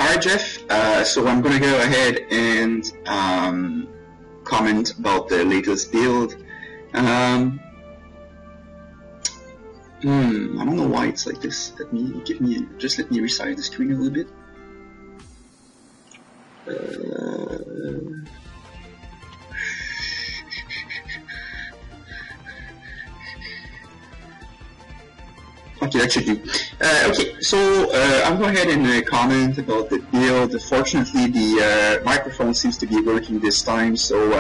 Alright, Jeff, so I'm going to go ahead and comment about the latest build. I don't know why it's like this. Let me resize the screen a little bit. Okay, that should do. Okay, so I'm going ahead and comment about the build. Fortunately, the microphone seems to be working this time, so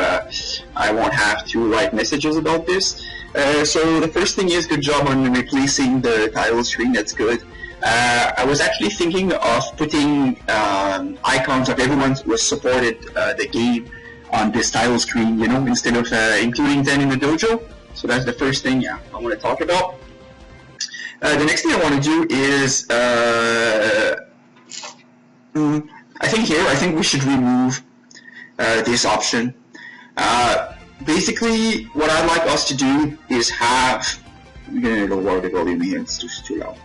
I won't have to write messages about this. So the first thing is, good job on replacing the title screen. That's good. I was actually thinking of putting icons of everyone who has supported the game on this title screen, you know, instead of including them in the dojo. So that's the first thing, I want to talk about. The next thing I want to do is, I think we should remove this option. Basically, what I'd like us to do is have, I'm going to lower the volume here, it's just too loud.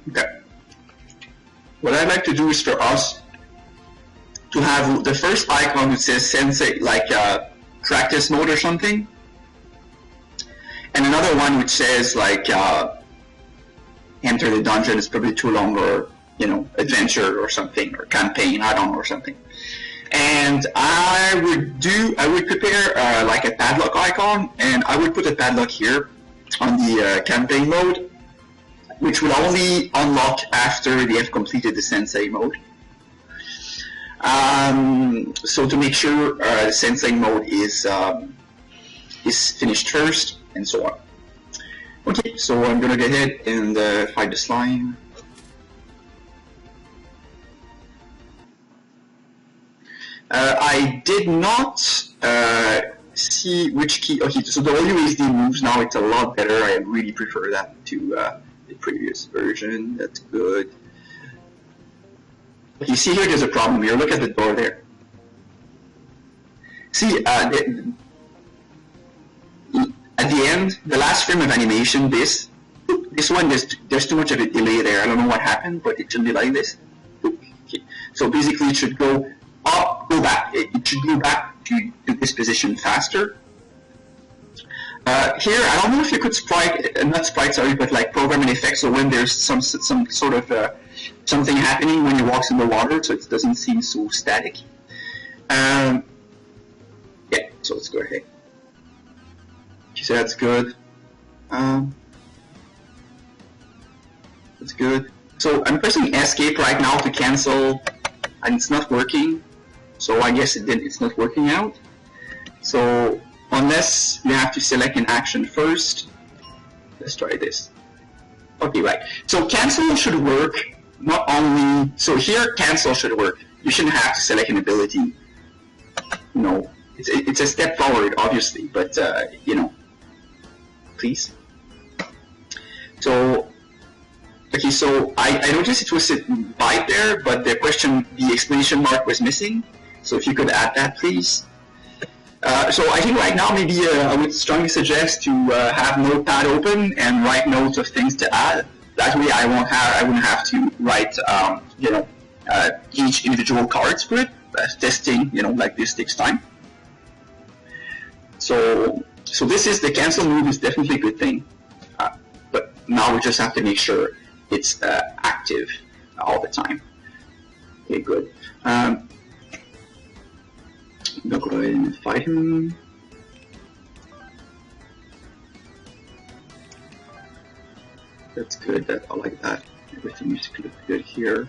Okay. What I'd like to do is for us to have the first icon that says Sensei, like practice mode or something, and another one which says like enter the dungeon is probably too long, or you know, adventure or something, or campaign, I don't know, or something. And I would prepare like a padlock icon, and I would put a padlock here on the campaign mode, which will only unlock after they have completed the Sensei mode. So to make sure the Sensei mode is finished first, and so on. Okay, so I'm gonna go ahead and find the slime. I did not see which key. Okay, so the OUSD moves now. It's a lot better. I really prefer that to the previous version. That's good. Okay, see here, there's a problem here. Look at the door there. See, at the end, the last frame of animation, this one, there's too much of a delay there. I don't know what happened, but it should be like this. Okay. So basically, it should go up, go back. It should go back to this position faster. Here, I don't know if you could but like program an effect, so when there's some sort of something happening when he walks in the water, so it doesn't seem so static. Yeah, so let's go ahead. Okay, so that's good. That's good. So I'm pressing escape right now to cancel, and it's not working. So I guess it's not working out. So unless you have to select an action first, let's try this. Okay, right. So cancel should work. Not only, so here cancel should work. You shouldn't have to select an ability. You know, it's a step forward, obviously, but you know, please. So, okay, so I noticed it was a byte there, but the exclamation mark was missing. So if you could add that, please. So I think right now maybe I would strongly suggest to have Notepad open and write notes of things to add. That way I wouldn't have to write you know, each individual cards for it. Testing, you know, like this takes time. So this is the cancel move is definitely a good thing, but now we just have to make sure it's active all the time. Okay, good. I'm gonna go ahead and fight him. That's good. I like that. Everything is good here.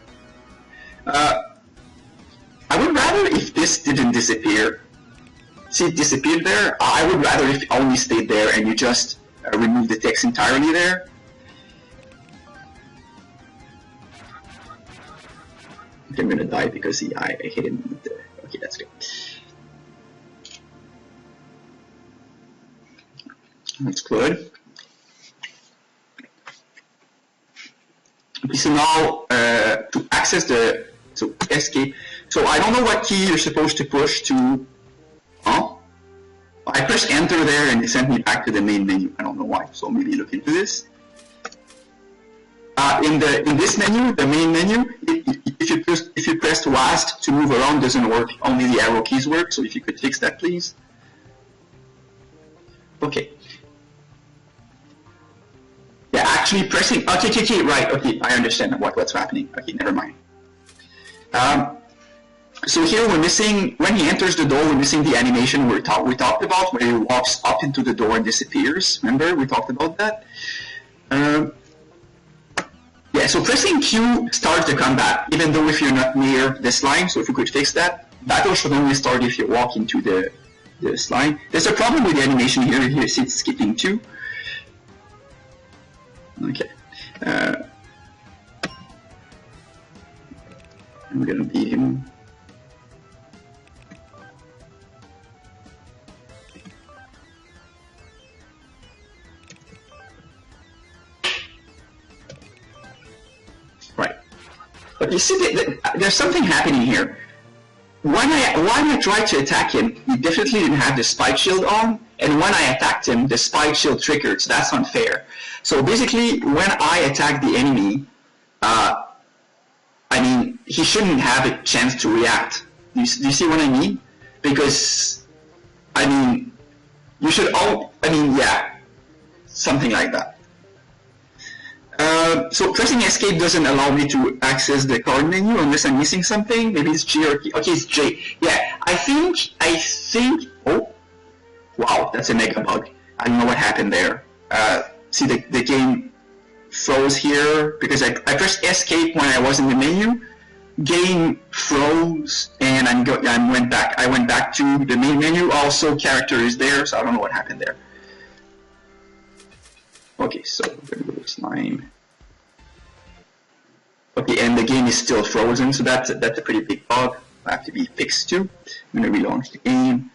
I would rather if this didn't disappear. See, it disappeared there. I would rather if it only stayed there and you just remove the text entirely there. I think I'm gonna die because I hit him with the. Okay, that's good. That's good. Okay, so now to access so escape. So I don't know what key you're supposed to push to. Huh? I pressed enter there and it sent me back to the main menu. I don't know why. So maybe look into this. in this menu, the main menu, if you press WASD to move around doesn't work. Only the arrow keys work. So if you could fix that, please. Okay. Yeah, actually pressing. Okay, right. Okay, I understand what's happening. Okay, never mind. So here we're missing, when he enters the door, we're missing the animation we talked about, where he walks up into the door and disappears. Remember, we talked about that? Yeah, so pressing Q starts the combat, even though if you're not near this line, so if we could fix that, battle should only start if you walk into this line. There's a problem with the animation here, you see it's skipping too. Okay. I'm gonna beat him. Right. But you see, there's something happening here. When I tried to attack him, he definitely didn't have the spike shield on, and when I attacked him, the spike shield triggered, so that's unfair. So basically, when I attack the enemy, I mean, he shouldn't have a chance to react. Do you see what I mean? Because, I mean, you should all, I mean, yeah, something like that. So pressing escape doesn't allow me to access the card menu unless I'm missing something. Maybe it's G or K. Okay, it's J. Yeah, I think, oh, wow, that's a mega bug. I don't know what happened there. See, the game froze here because I pressed escape when I was in the menu. Game froze and I went back to the main menu. Also, character is there, so I don't know what happened there. Okay, so we're gonna go to slime. Okay, and the game is still frozen, so that's a pretty big bug. Will have to be fixed too. I'm gonna relaunch the game.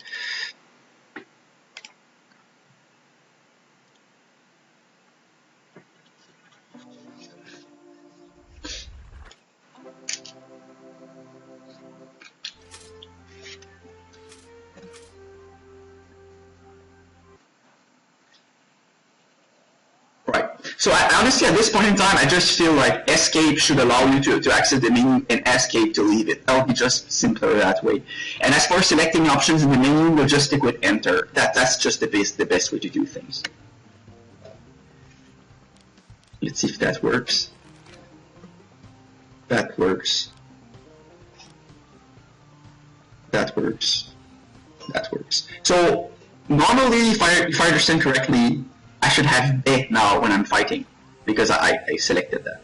So honestly, at this point in time, I just feel like escape should allow you to access the menu and escape to leave it. That would be just simpler that way. And as for selecting options in the menu, we'll just stick with enter. That's just the best way to do things. Let's see if that works. That works. That works. That works. So normally, if I understand correctly, I should have B now when I'm fighting, because I selected that.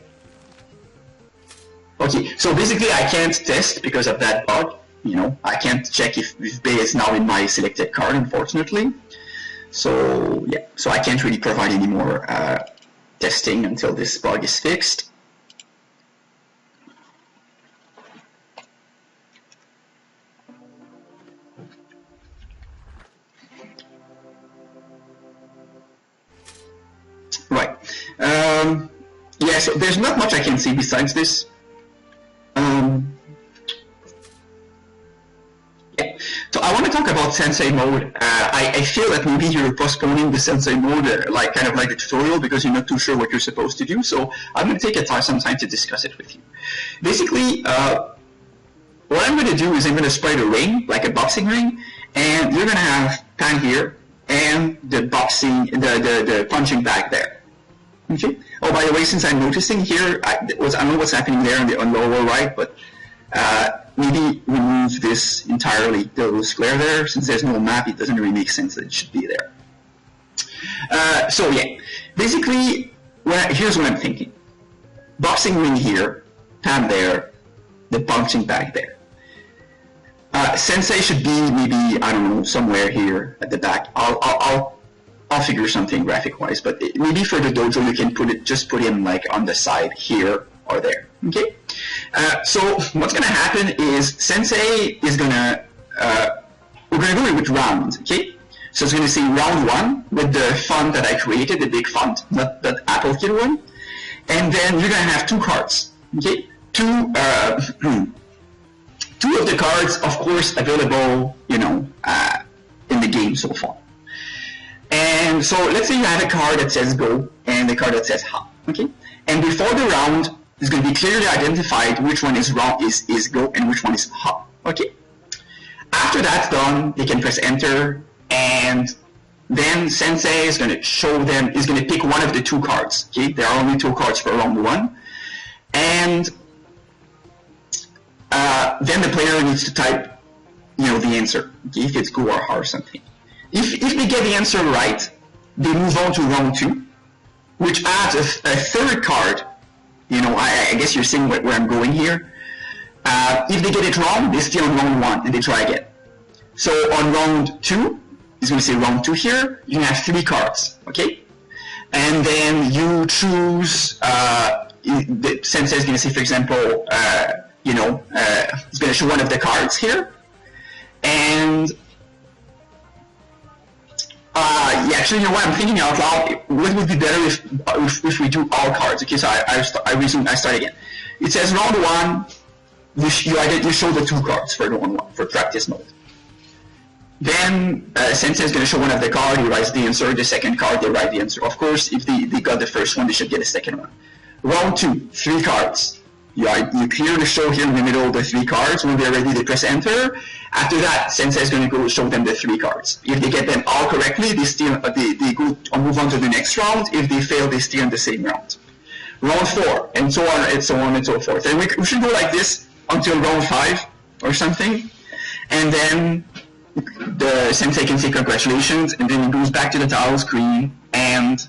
Okay, so basically I can't test because of that bug. You know, I can't check if B is now in my selected card, unfortunately. So yeah, so I can't really provide any more testing until this bug is fixed. Right. Yeah, so there's not much I can see besides this. Yeah. So I want to talk about Sensei mode. I feel that maybe you're postponing the Sensei mode, kind of like the tutorial, because you're not too sure what you're supposed to do. So I'm going to take some time to discuss it with you. Basically, what I'm going to do is I'm going to spread a ring, like a boxing ring, and you're going to have Pan here and the punching bag there. Okay. Oh, by the way, since I'm noticing here, I don't know what's happening there on the lower right, but maybe remove this entirely, the little square there. Since there's no map, it doesn't really make sense that it should be there. So yeah, basically, here's what I'm thinking. Boxing ring here, Pan there, the punching bag there. Sensei should be maybe, I don't know, somewhere here at the back. I'll figure something graphic-wise, but maybe for the dojo you can just put him like on the side here or there. Okay. So what's gonna happen is Sensei is gonna we're gonna do it with round. Okay. So it's gonna say round 1 with the font that I created, the big font, not that Apple Kid one, and then you're gonna have 2 cards. Okay. Two of the cards, of course, available, you know, in the game so far. And so let's say you have a card that says go and a card that says ha, okay? And before the round, it's going to be clearly identified which one is wrong, is go, and which one is hop. Okay. After that's done, they can press enter, and then Sensei is going to show them, is going to pick one of the two cards. Okay, there are only two cards for round one, and then the player needs to type, the answer. Okay, if it's go or ha or something. If they get the answer right, they move on to round two, which adds a third card. I guess you're seeing where I'm going here. If they get it wrong, they stay on round one and they try again. So on round two, it's going to say round two here, you have 3 cards, okay? And then you choose, the Sensei is going to say, for example, it's going to show one of the cards here. And actually, what, I'm thinking out loud, what would be better if we do all cards? Okay, so I resume, I start again. It says round one, you show the 2 cards for round one, for practice mode. Then Sensei is going to show one of the cards, he writes the answer, the second card, they write the answer. Of course, if they got the first one, they should get a second one. Round 2, 3 cards. You clearly show here in the middle the 3 cards. When they're ready, they press enter. After that, Sensei is going to go show them the 3 cards. If they get them all correctly, they go move on to the next round. If they fail, they stay on the same round. Round 4, and so on and so on and so forth. And we should go like this until round 5 or something. And then the Sensei can say congratulations, and then it goes back to the tile screen, and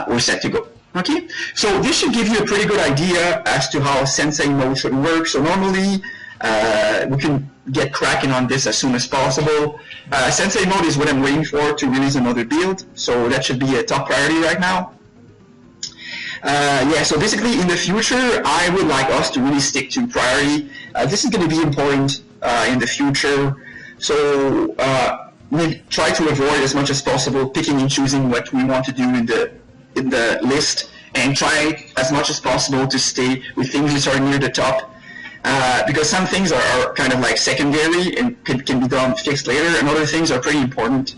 we're set to go. Okay, so this should give you a pretty good idea as to how Sensei mode should work. So normally we can get cracking on this as soon as possible. Sensei mode is what I'm waiting for to release another build, so that should be a top priority right now. So basically in the future, I would like us to really stick to priority. This is going to be important in the future. So we try to avoid as much as possible picking and choosing what we want to do in the list, and try as much as possible to stay with things which are near the top, because some things are kind of like secondary and can be done fixed later, and other things are pretty important.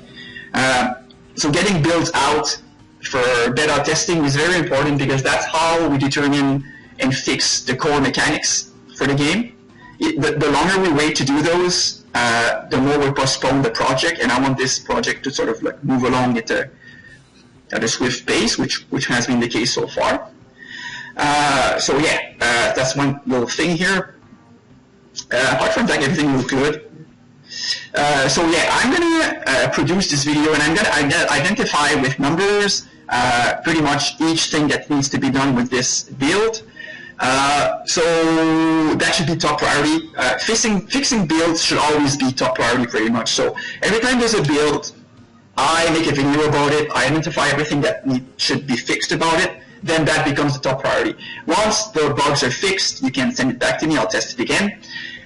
So getting builds out for beta testing is very important, because that's how we determine and fix the core mechanics for the game. The longer we wait to do those, the more we postpone the project, and I want this project to sort of like move along at a swift pace, which has been the case so far. That's one little thing here. Apart from that, everything looks good. I'm going to produce this video, and I'm going to identify with numbers pretty much each thing that needs to be done with this build. So that should be top priority. Fixing builds should always be top priority pretty much. So every time there's a build, I make a video about it, I identify everything that should be fixed about it, then that becomes the top priority. Once the bugs are fixed, you can send it back to me, I'll test it again.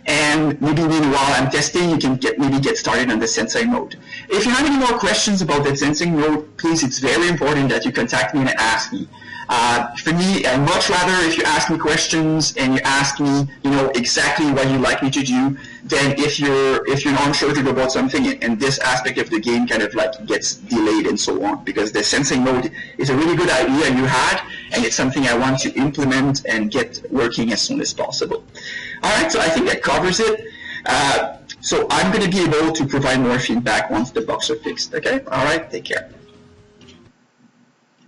And maybe meanwhile I'm testing, you can maybe get started on the Sensei mode. If you have any more questions about the Sensei mode, please, it's very important that you contact me and ask me. For me, I'd much rather if you ask me questions and you ask me, exactly what you'd like me to do, than if you're unsure about something and this aspect of the game kind of like gets delayed and so on. Because the Sensei mode is a really good idea you had, and it's something I want to implement and get working as soon as possible. All right, so I think that covers it. So I'm going to be able to provide more feedback once the bugs are fixed. Okay, all right, take care.